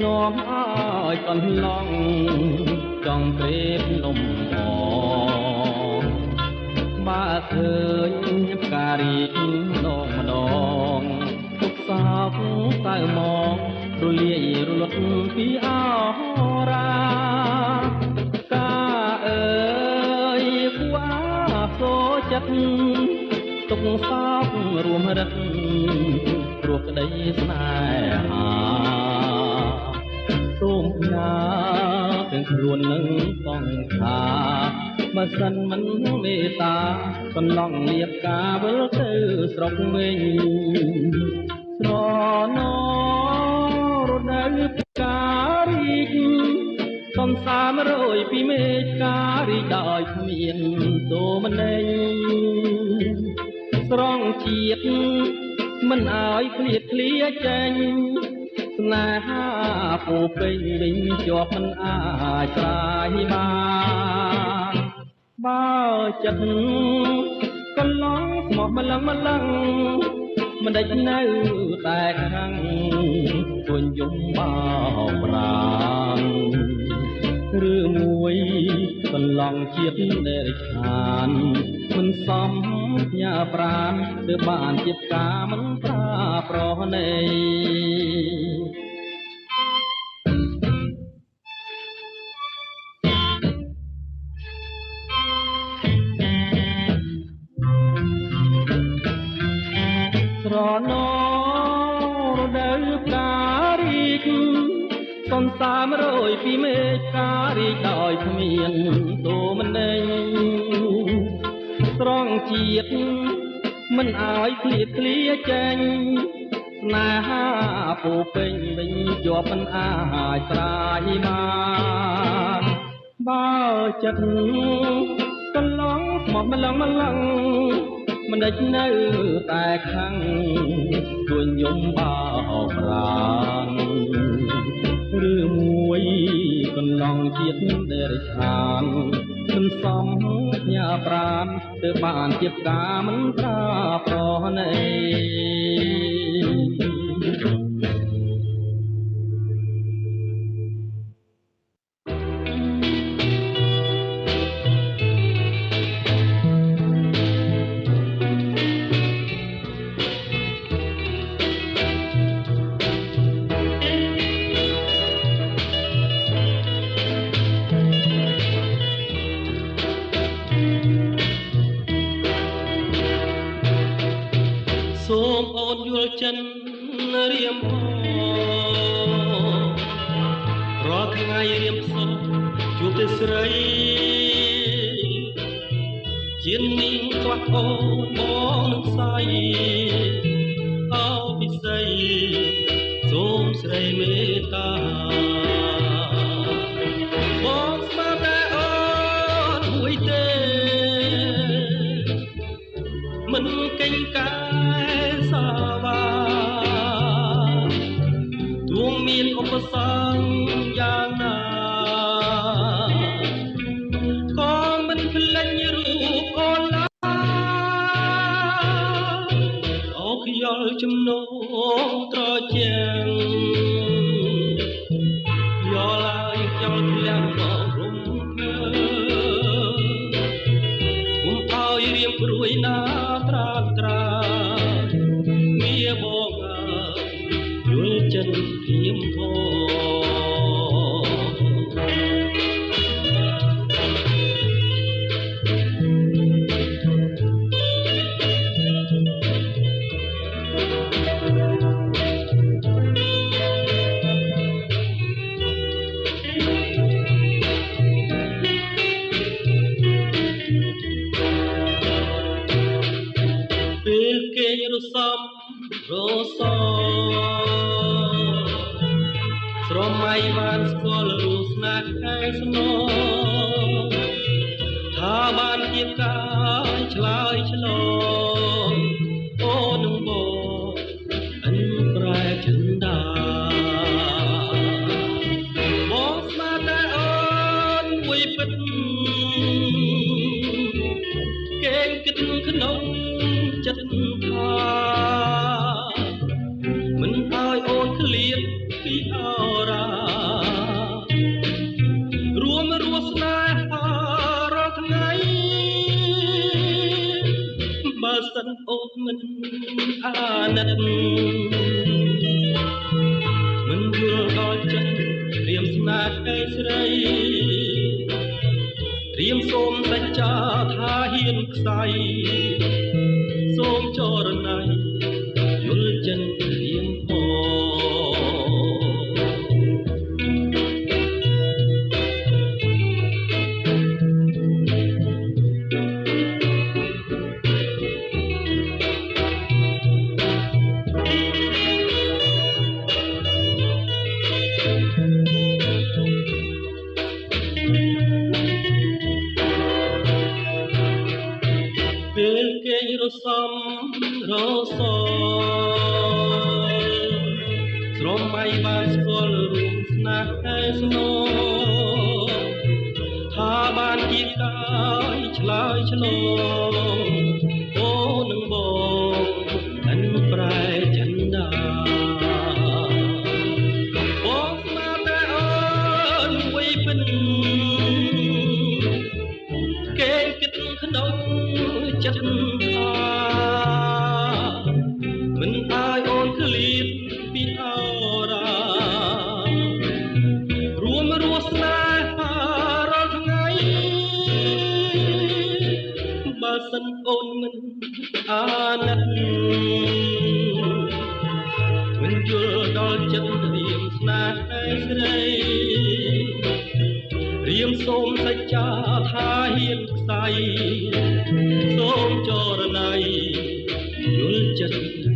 នាំឲ្យកន្លងចង់ព្រេបលំអបើឃើញផ្ការីកម្ដងម្ដងទុកសោកសៅមករលាយរលត់ពីអរាកាអើយគួសូចិត្តទុកសោករួមរឹកព្រោះក្តីស្នេហាសូមផ្ញើទាំងខ្លួននឹងសង្ខារបើសិនមិនមេត្តាកន្លងលៀបការវិលទៅស្រុកវិញស្រណរដូវផ្ការីកសំសា100ពីមេឃការីកដោយគ្មានទោមន័យស្រង់ជាតិមិនឲ្យឃ្លាតឃ្លាចេញស្នេហាពោពេញវិញជាប់មិនអាចស្រាយបានបើចិត្តកន្លងស្មោះម្លឹងមិនដេចនៅតែខាងទួញយំបោប្រាំឬមួយកន្លងជាតិដែលរិឆានមិនសមផ្ញើប្រាណទើបបានជាផ្កាមិនប្រាប្រណីស្រណរដូវផ្ការីកសន្សា100ពីមេឃការីកដោយគ្មានទោមន័យស្រង់ជាតិមិនឲ្យឃ្លាតឃ្លាចេញស្នេហាពោពេញវិញជាប់មិនអាចស្រាយបានបើចិត្តកន្លងស្មោះម្លឹងមិនដេចនៅតែខាងទួញយំបោប្រាំឬមួយកន្លងជាតិដែលរិឆានមិនសមញ៉ាប្រានទើបបានជាផ្កាមិនប្រាប្រណីសូមអូនយល់ចិនរៀមរាល់ថ្ងៃរៀមសុខជួបតែស្រីជានាងខ្វះអូនបងនឹងស្អីអោពិសីសូមស្រីមេត្តាបងស្មារតីអូនមួយទេមិនកេងកាសាវាទួងមានឧបសគ្គយ៉ាងណាក៏មិនភ្លេចរូបអូនឡើយអូខ្យល់ជំនោត្រជាងយកឡើយខ្យល់ធ្លាក់មករំភើគុំឲ្យរៀមព្រួយណាត្រាត្រាមាបងយល់ចិនធៀមធពេលគេរសំរសស្រមៃបានស្គាល់រូបស្នេហ៍ខែស្នងថាបានជាកាយឆ្លើយឆ្លងអូននឹងបងអិនប្រែចិន្តាបងស្មារតីអូនមួយពិតគេងគិតក្នុងចិត្តថាមិនឲ្យអូនឃ្លាតពីអរា អាណិតមិនយល់ដល់ចិត្តព្រាមស្នេហ៍ឯស្រីព្រាមសូមសច្ចាថាហ៊ានខ្សែសូមចរណៃយល់ចិនព្រាមផងពេលគេរសំរសស្រមៃបានស្គាល់រូបស្នេហ៍ឯស្នងថាបានជាកាយឆ្លើយឆ្លងអូនឹងបងមិនប្រែចិនដាបងស្នាតែអូនមួយពិនគេគិតក្នុងចិត្តថាមិនអាយអូនឃ្លៀតពីអរារួមរស់ស្នេហារាល់ថ្ងៃបើសិនអូនមិនអាណិតមិនយល់ដល់ចិត្តរៀមស្នេហ៍ស្រីរៀមសូមសច្ចាថាហ៊ានខ្សែសូមចរណៃយល់ចិត្ត